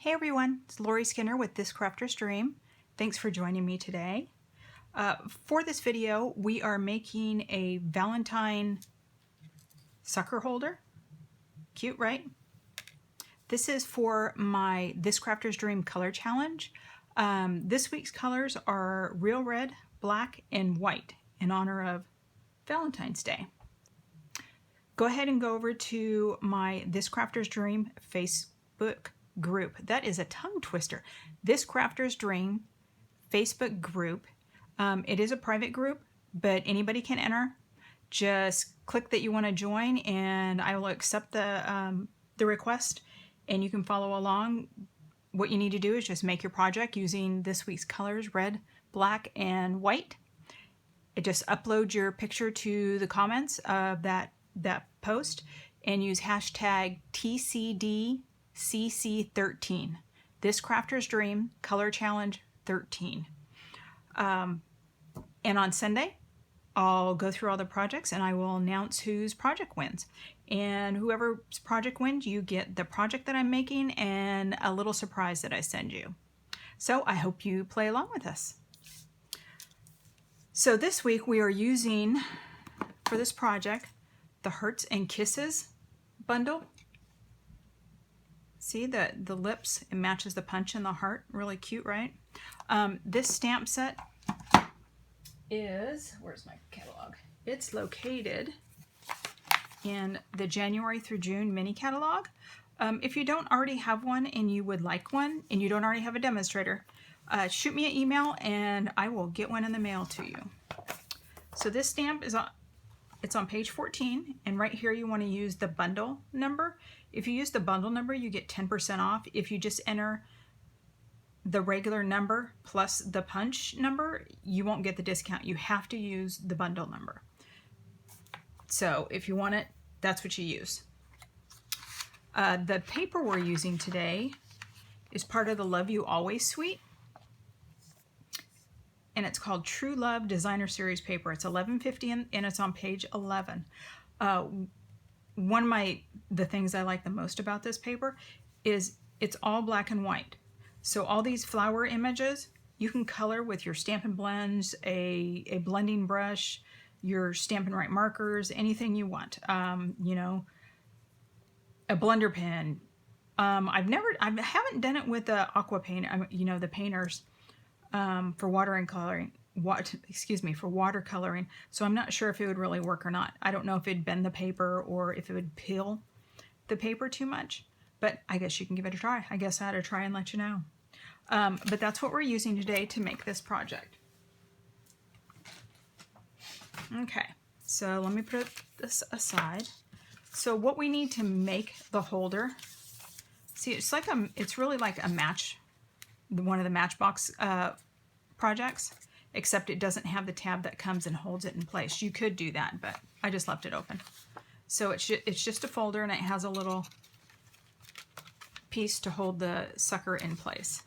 Hey everyone, it's Lori Skinner with This Crafter's Dream. Thanks for joining me today. For this video, we are making a Valentine sucker holder. Cute, right? This is for my This Crafter's Dream color challenge. This week's colors are real red, black, and white in honor of Valentine's Day. Go ahead and go over to my This Crafter's Dream Facebook group. That is a tongue twister. This Crafter's Dream Facebook group. It is a private group, but anybody can enter. Just click that you want to join and I will accept the request and you can follow along. What you need to do is just make your project using this week's colors, red, black, and white. It just upload your picture to the comments of that post and use hashtag TCDCC13. This Crafter's Dream Color Challenge 13. And on Sunday, I'll go through all the projects and I will announce whose project wins. And whoever's project wins, you get the project that I'm making and a little surprise that I send you. So I hope you play along with us. So this week we are using, for this project, the Hearts and Kisses bundle. See the lips, it matches the punch in the heart. Really cute, right? This stamp set is, where's my catalog? It's located in the January through June mini catalog. If you don't already have one and you would like one and you don't already have a demonstrator, shoot me an email and I will get one in the mail to you. So this stamp is it's on page 14, and right here you want to use the bundle number. If you use the bundle number, you get 10% off. If you just enter the regular number plus the punch number, you won't get the discount. You have to use the bundle number. So if you want it, that's what you use. The paper we're using today is part of the Love You Always suite. And it's called True Love Designer Series paper. It's $11.50 and it's on page 11. One of the things I like the most about this paper is it's all black and white. So all these flower images, you can color with your Stampin' blends, a blending brush, your Stampin' Right markers, anything you want. You know, a blender pen. I haven't done it with the aqua paint. You know, the painters. For watercoloring, so I'm not sure if it would really work or not. I don't know if it'd bend the paper or if it would peel the paper too much, but I guess you can give it a try. I guess I had to try and let you know. But that's what we're using today to make this project. Okay, so let me put this aside. So what we need to make the holder, see, it's really like a match, one of the Matchbox projects, except it doesn't have the tab that comes and holds it in place. You could do that, but I just left it open. So it's just a folder and it has a little piece to hold the sucker in place.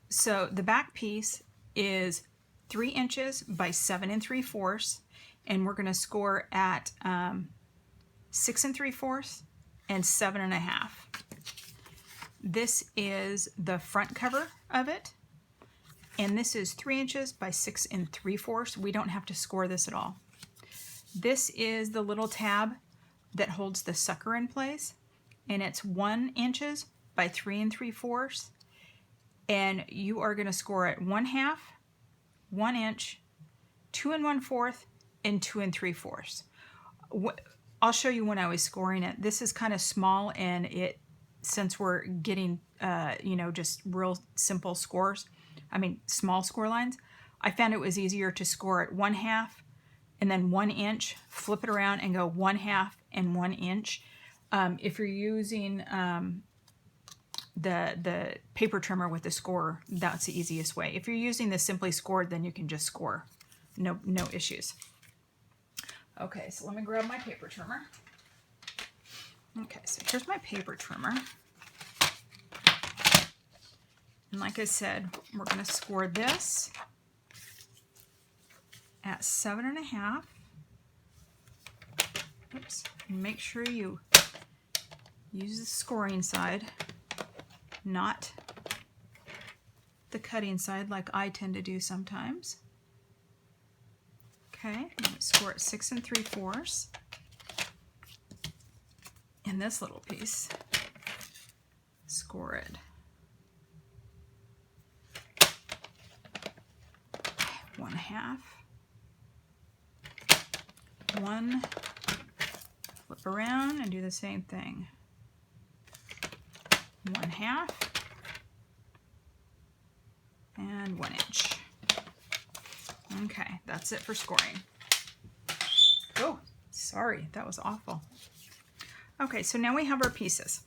So the back piece is 3 inches by 7 3/4, and we're going to score at 6 3/4 and 7 1/2. This is the front cover of it, and this is 3 inches by 6 3/4. We don't have to score this at all. This is the little tab that holds the sucker in place, and it's 1 inches by 3 3/4, and you are going to score at 1/2, 1 inch, 2 1/4, and 2 3/4. I'll show you when I was scoring it. This is kind of small, and since we're getting, you know, just real simple scores, small score lines, I found it was easier to score at 1/2 and then 1 inch, flip it around and go 1/2 and 1 inch. If you're using the paper trimmer with the score, that's the easiest way. If you're using the Simply Scored, then you can just score. No issues. Okay, so let me grab my paper trimmer. Okay, so here's my paper trimmer. And like I said, we're going to score this at 7 1/2. Oops. Make sure you use the scoring side, not the cutting side like I tend to do sometimes. Okay, I'm going to score it 6 3/4. And this little piece, score it 1/2. 1, flip around and do the same thing. 1/2 and 1 inch. Okay, that's it for scoring. Oh, sorry, that was awful. Okay, so now we have our pieces.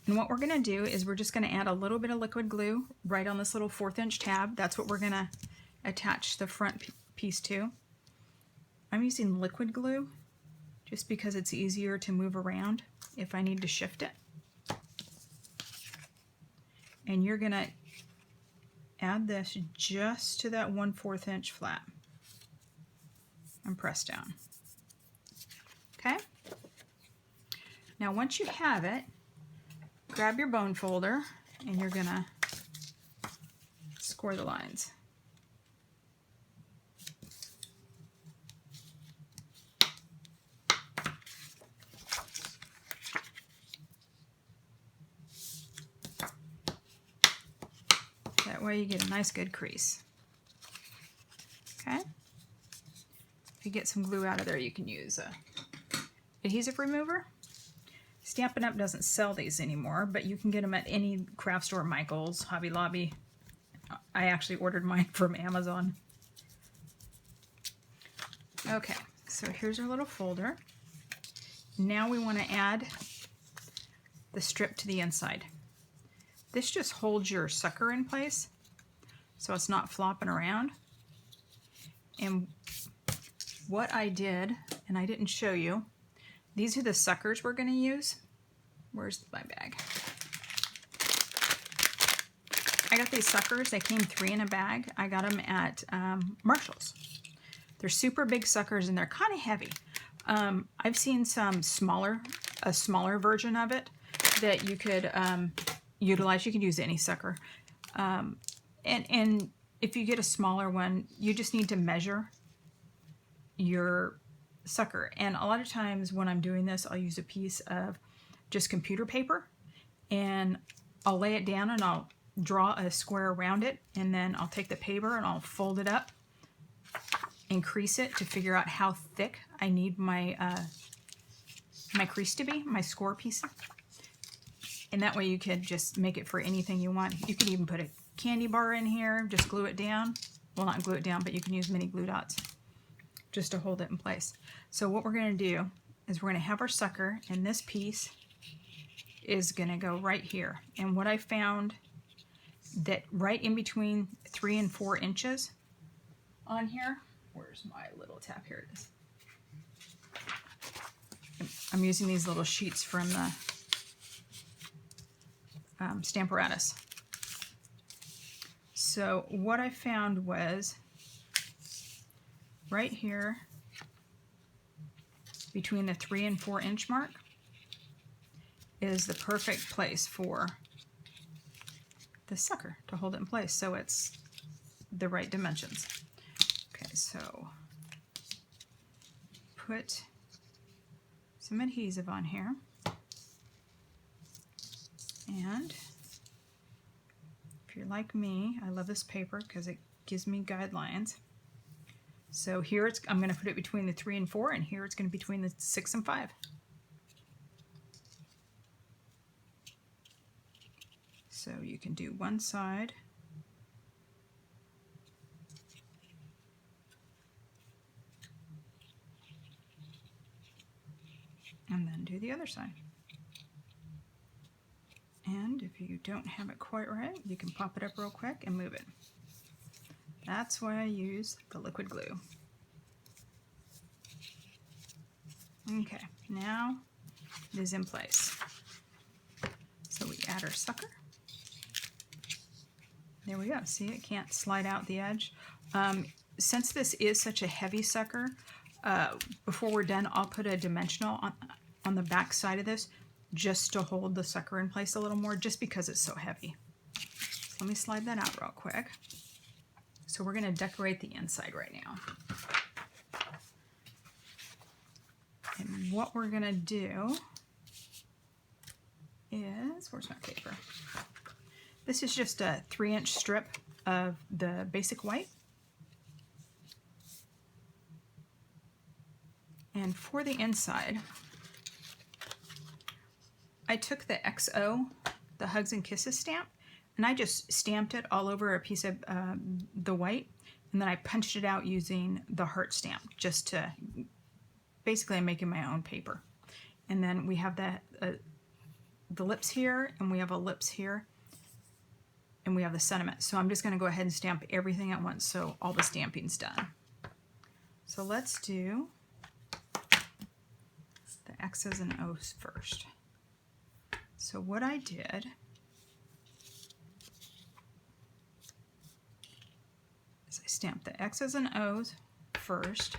And what we're gonna do is we're just gonna add a little bit of liquid glue right on this little 1/4 inch tab. That's what we're gonna attach the front piece to. I'm using liquid glue just because it's easier to move around if I need to shift it. And you're gonna add this just to that 1/4 inch flap and press down. Okay? Now once you have it, grab your bone folder and you're gonna score the lines. That way you get a nice good crease. Okay? If you get some glue out of there, you can use a adhesive remover. Stampin' Up! Doesn't sell these anymore, but you can get them at any craft store, Michael's, Hobby Lobby. I actually ordered mine from Amazon. Okay, so here's our little folder. Now we want to add the strip to the inside. This just holds your sucker in place so it's not flopping around. And what I did, and I didn't show you, these are the suckers we're going to use. Where's my bag? I got these suckers. They came 3 in a bag. I got them at Marshall's. They're super big suckers and they're kind of heavy. I've seen a smaller version of it that you could utilize. You could use any sucker. And if you get a smaller one, you just need to measure your sucker. And a lot of times when I'm doing this, I'll use a piece of just computer paper and I'll lay it down and I'll draw a square around it, and then I'll take the paper and I'll fold it up and crease it to figure out how thick I need my my crease to be, my score piece. And that way you could just make it for anything you want. You could even put a candy bar in here, just glue it down. Well, not glue it down, but you can use mini glue dots just to hold it in place. So what we're going to do is we're going to have our sucker, and this piece is going to go right here. And what I found that right in between 3 and 4 inches on here, where's my little tab? Here it is. I'm using these little sheets from the Stamparatus. So what I found was right here between the 3 and 4 inch mark is the perfect place for the sucker to hold it in place, so it's the right dimensions. Okay, so put some adhesive on here, and if you're like me, I love this paper because it gives me guidelines. So here I'm going to put it between the 3 and 4, and here it's going to be between the 6 and 5. So you can do one side, and then do the other side. And if you don't have it quite right, you can pop it up real quick and move it. That's why I use the liquid glue. Okay, now it is in place. So we add our sucker. There we go. See, it can't slide out the edge. Since this is such a heavy sucker, before we're done, I'll put a dimensional on the back side of this. just to hold the sucker in place a little more, just because it's so heavy. So let me slide that out real quick. So we're going to decorate the inside right now. And what we're going to do is, where's my paper? This is just a 3-inch strip of the basic white. And for the inside, I took the XO, the Hugs and Kisses stamp, and I just stamped it all over a piece of the white, and then I punched it out using the heart stamp, just to, basically I'm making my own paper. And then we have the lips here, and we have a lips here, and we have the sentiment. So I'm just going to go ahead and stamp everything at once so all the stamping's done. So let's do the X's and O's first. So what I did is I stamped the X's and O's first,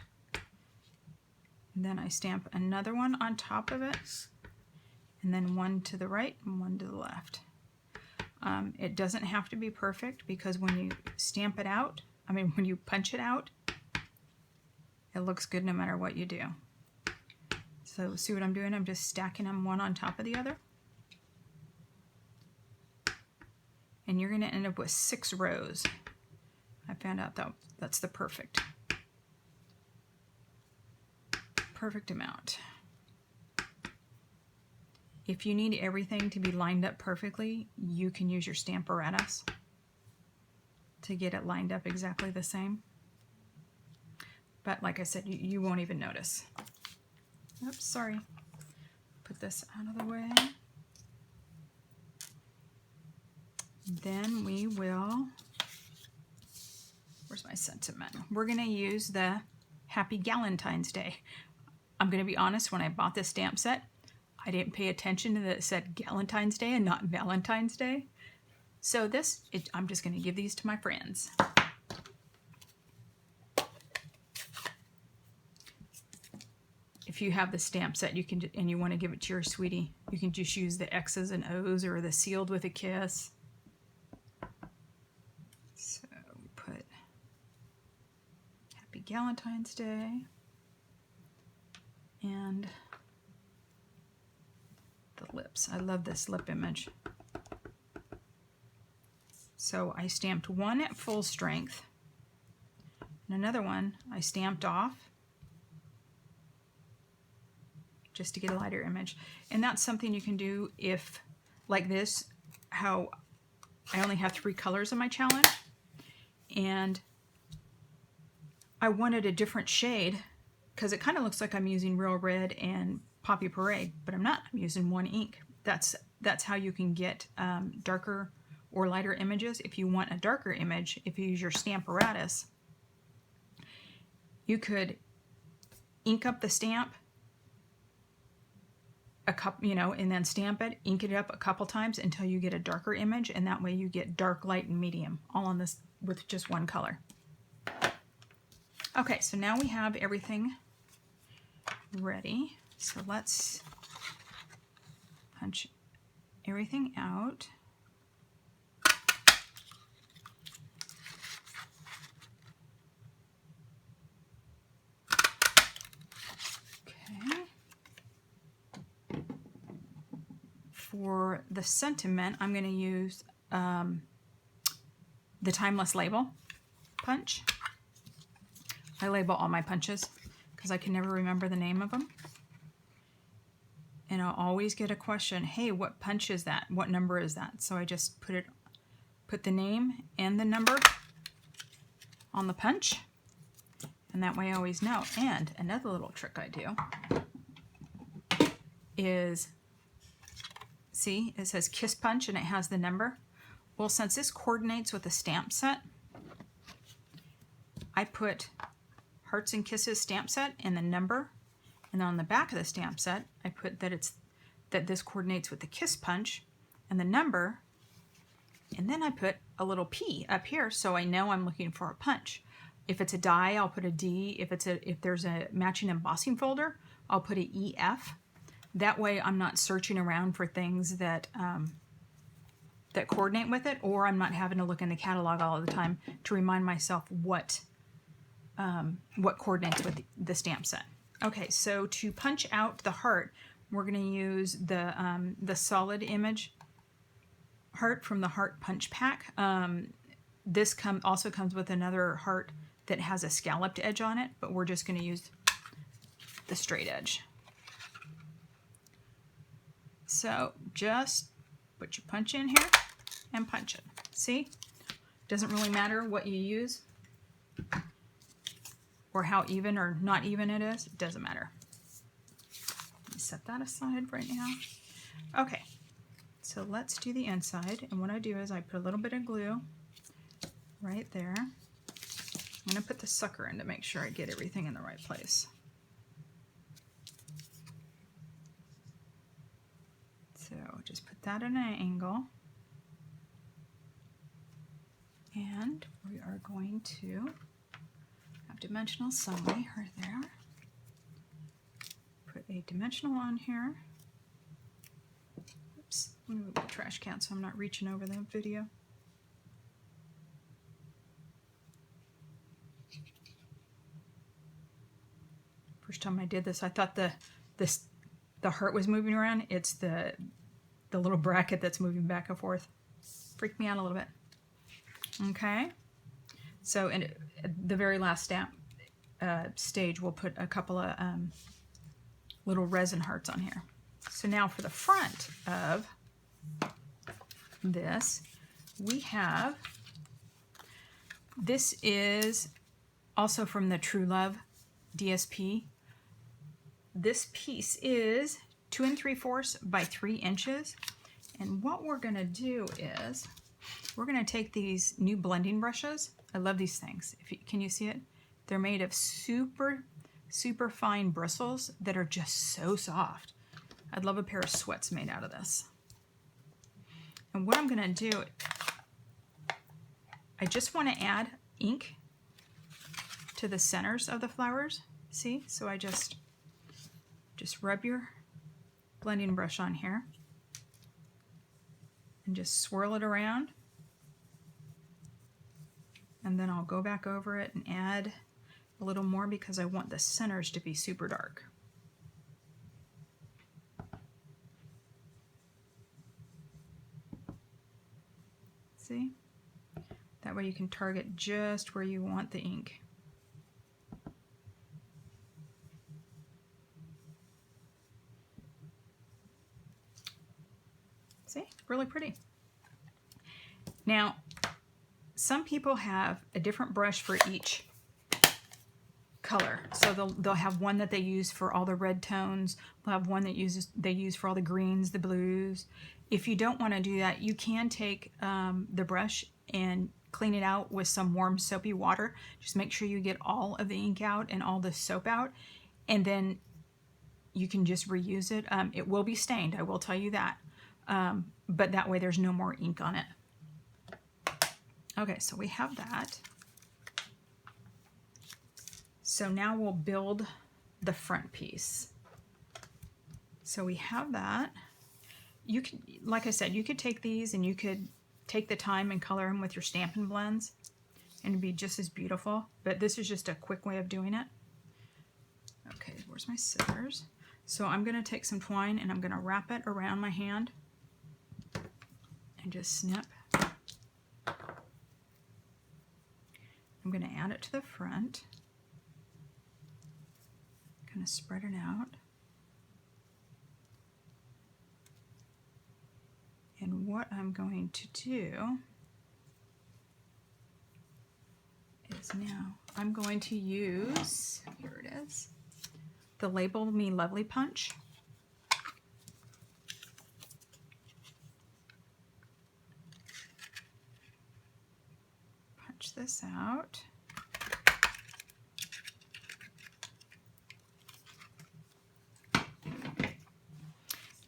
and then I stamp another one on top of it, and then one to the right and one to the left. It doesn't have to be perfect, because when you stamp it out, when you punch it out, it looks good no matter what you do. So see what I'm doing? I'm just stacking them one on top of the other. And you're going to end up with 6 rows. I found out that that's the perfect amount. If you need everything to be lined up perfectly, you can use your Stamparatus to get it lined up exactly the same. But like I said, you won't even notice. Oops, sorry. Put this out of the way. Then we will, where's my sentiment? We're going to use the Happy Valentine's Day. I'm going to be honest, when I bought this stamp set, I didn't pay attention to that it said Valentine's Day and not Valentine's Day. So I'm just going to give these to my friends. If you have the stamp set, you can, and you want to give it to your sweetie, you can just use the X's and O's or the Sealed with a Kiss. So we put Happy Valentine's Day and the lips. I love this lip image. So I stamped one at full strength, and another one I stamped off just to get a lighter image. And that's something you can do if, like this, how I only have 3 colors in my challenge, and I wanted a different shade because it kind of looks like I'm using Real Red and Poppy Parade, but I'm not. I'm using one ink. That's how you can get darker or lighter images. If you want a darker image, if you use your Stamparatus, you could ink up the stamp a couple, and then stamp it, ink it up a couple times until you get a darker image, and that way you get dark, light, and medium all on this with just one color. Okay, so now we have everything ready. So let's punch everything out. Okay. For the sentiment, I'm going to use the Timeless Label punch. I label all my punches because I can never remember the name of them. And I'll always get a question, hey, what punch is that? What number is that? So I just put the name and the number on the punch, and that way I always know. And another little trick I do is, see, it says Kiss Punch and it has the number. Well, since this coordinates with the stamp set, I put Hearts and Kisses stamp set and the number, and on the back of the stamp set I put that this coordinates with the Kiss Punch and the number, and then I put a little P up here so I know I'm looking for a punch. If it's a die, I'll put a D. If there's a matching embossing folder, I'll put an EF. That way I'm not searching around for things that that coordinate with it, or I'm not having to look in the catalog all the time to remind myself what coordinates with the stamp set. Okay, so to punch out the heart, we're going to use the solid image heart from the Heart Punch Pack. This also comes with another heart that has a scalloped edge on it, but we're just going to use the straight edge. So just put your punch in here and punch it. See? Doesn't really matter what you use or how even or not even it is. It doesn't matter. Let me set that aside right now. Okay, so let's do the inside. And what I do is I put a little bit of glue right there. I'm going to put the sucker in to make sure I get everything in the right place. So just put that at an angle. And we are going to have dimensional somewhere right there. Put a dimensional on here. Oops, let me move the trash can so I'm not reaching over the video. First time I did this, I thought the heart was moving around. It's the little bracket that's moving back and forth. Freaked me out a little bit. Okay, so in the very last stamp stage, we'll put a couple of little resin hearts on here. So now for the front of this, we have, this is also from the True Love DSP. This piece is 2 3/4 by 3 inches. And what we're gonna do is, we're gonna take these new blending brushes. I love these things. Can you see it? They're made of super, super fine bristles that are just so soft. I'd love a pair of sweats made out of this. And what I'm gonna do, I just wanna add ink to the centers of the flowers. See? So I just rub your blending brush on here and just swirl it around. And then I'll go back over it and add a little more because I want the centers to be super dark. See? That way you can target just where you want the ink. See? Really pretty. Now, some people have a different brush for each color. So they'll have one that they use for all the red tones. They'll have one that they use for all the greens, the blues. If you don't want to do that, you can take the brush and clean it out with some warm soapy water. Just make sure you get all of the ink out and all the soap out, and then you can just reuse it. It will be stained, I will tell you that, but that way there's no more ink on it. Okay, so we have that. So now we'll build the front piece. So we have that. You can, like I said, you could take these and you could take the time and color them with your Stampin' blends and it'd be just as beautiful, but this is just a quick way of doing it. Okay, where's my scissors? So I'm gonna take some twine and I'm gonna wrap it around my hand and just snip. I'm going to add it to the front, kind of spread it out. And what I'm going to do is now I'm going to use, here it is, the Label Me Lovely punch. Punch this out.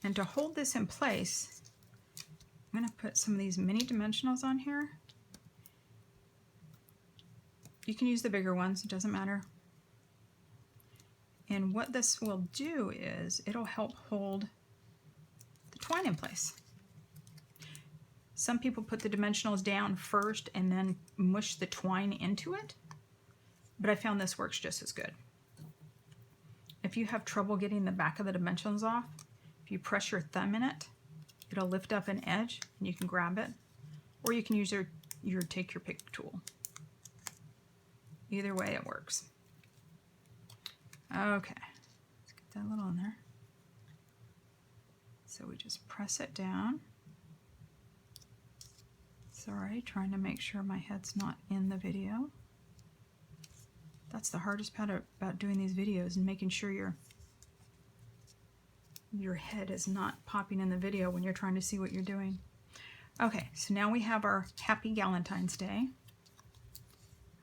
And to hold this in place, I'm going to put some of these mini dimensionals on here. You can use the bigger ones, it doesn't matter. And what this will do is it'll help hold the twine in place. Some people put the dimensionals down first and then mush the twine into it, but I found this works just as good. If you have trouble getting the back of the dimensionals off, if you press your thumb in it, it'll lift up an edge and you can grab it, or you can use your take your pick tool. Either way it works. Okay, let's get that little in there. So we just press it down. Sorry, trying to make sure my head's not in the video. That's the hardest part about doing these videos, and making sure your head is not popping in the video when you're trying to see what you're doing. Okay, so now we have our Happy Valentine's Day.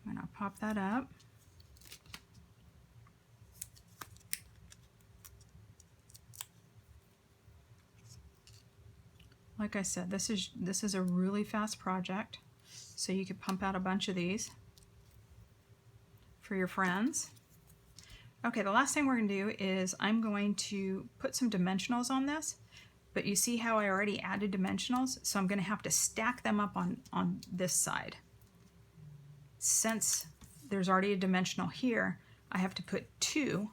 I'm going to pop that up. Like I said, this is a really fast project, so you could pump out a bunch of these for your friends. Okay, the last thing we're going to do is I'm going to put some dimensionals on this, but you see how I already added dimensionals, so I'm going to have to stack them up on this side. Since there's already a dimensional here, I have to put 2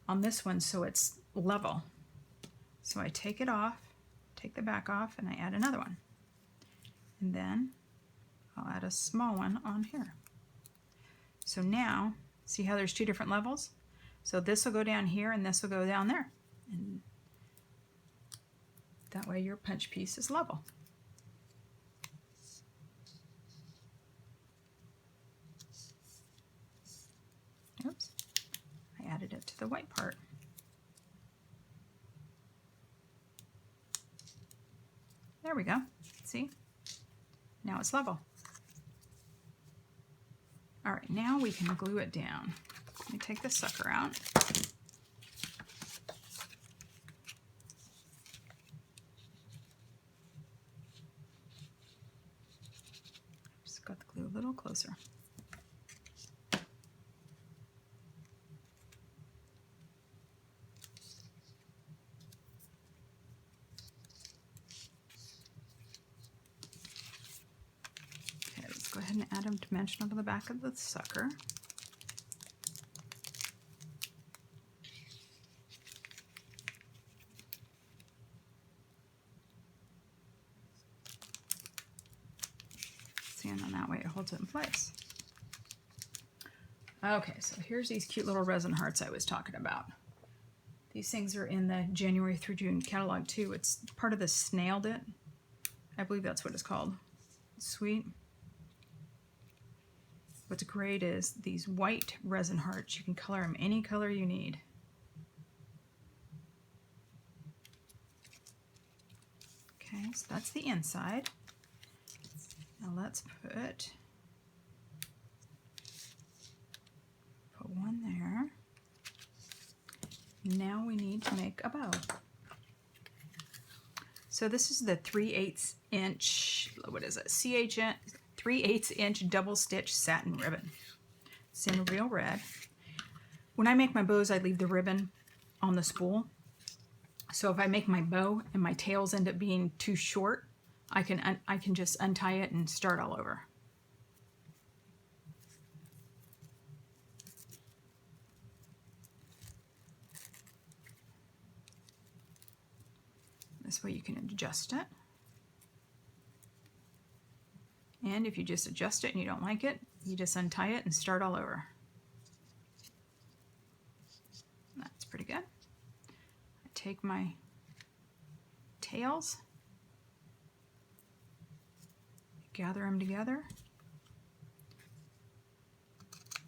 on this one so it's level. So I take it off, take the back off, and I add another one. And then I'll add a small one on here. So now, see how there's 2 different levels? So this will go down here and this will go down there. And that way your punch piece is level. Oops, I added it to the white part. There we go. See? Now it's level. All right, now we can glue it down. Let me take the sucker out. Just got the glue a little closer. Go ahead and add a dimensional to the back of the sucker. See, and then that way it holds it in place. Okay, so here's these cute little resin hearts I was talking about. These things are in the January through June catalog too. It's part of the Snailed It. I believe that's what it's called. It's sweet. What's great is these white resin hearts. You can color them any color you need. Okay, so that's the inside. Now let's put one there. Now we need to make a bow. So this is the 3/8 inch, what is it, CHN 3/8 inch double stitch satin ribbon. It's in real red. When I make my bows, I leave the ribbon on the spool. So if I make my bow and my tails end up being too short, I can just untie it and start all over. This way you can adjust it. And if you just adjust it and you don't like it, you just untie it and start all over. That's pretty good. I take my tails, gather them together,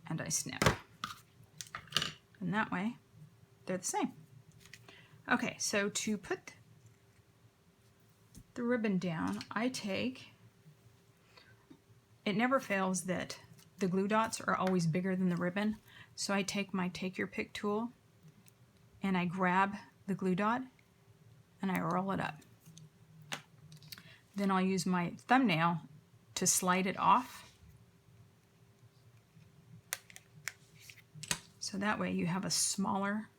and I snip. And that way, they're the same. Okay, so to put the ribbon down, I take, it never fails that the glue dots are always bigger than the ribbon, so I take my take your pick tool and I grab the glue dot and I roll it up. Then I'll use my thumbnail to slide it off So that way you have a smaller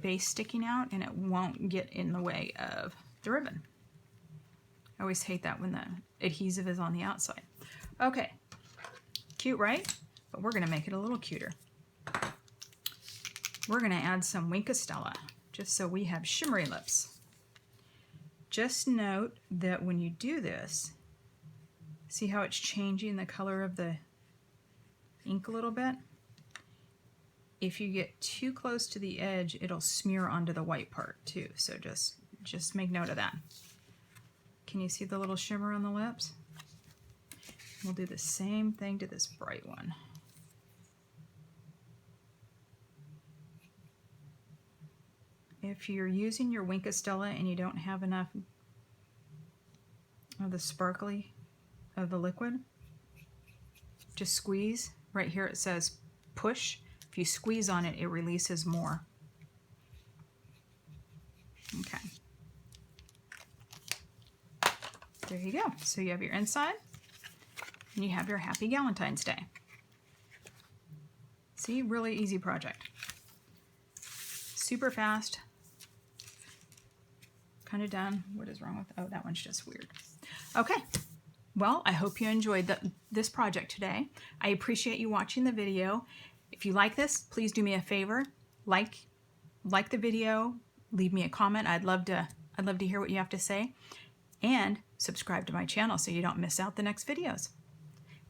base sticking out and it won't get in the way of the ribbon. I always hate that when the adhesive is on the outside. Okay, cute, right? But we're gonna make it a little cuter. We're gonna add some Winkostella, just so we have shimmery lips. Just note that when you do this, see how it's changing the color of the ink a little bit? If you get too close to the edge, it'll smear onto the white part too. So just make note of that. Can you see the little shimmer on the lips? We'll do the same thing to this bright one. If you're using your Winkostella and you don't have enough of the sparkly of the liquid, just squeeze. Right here it says push. If you squeeze on it, it releases more. Okay. There you go. So you have your inside and you have your Happy Valentine's Day. See, really easy project. Super fast. Kind of done. What is wrong with, oh, that one's just weird. Okay. Well, I hope you enjoyed this project today. I appreciate you watching the video. If you like this, please do me a favor. Like the video, leave me a comment. I'd love to hear what you have to say. And subscribe to my channel so you don't miss out the next videos.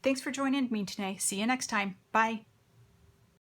Thanks for joining me today. See you next time. Bye.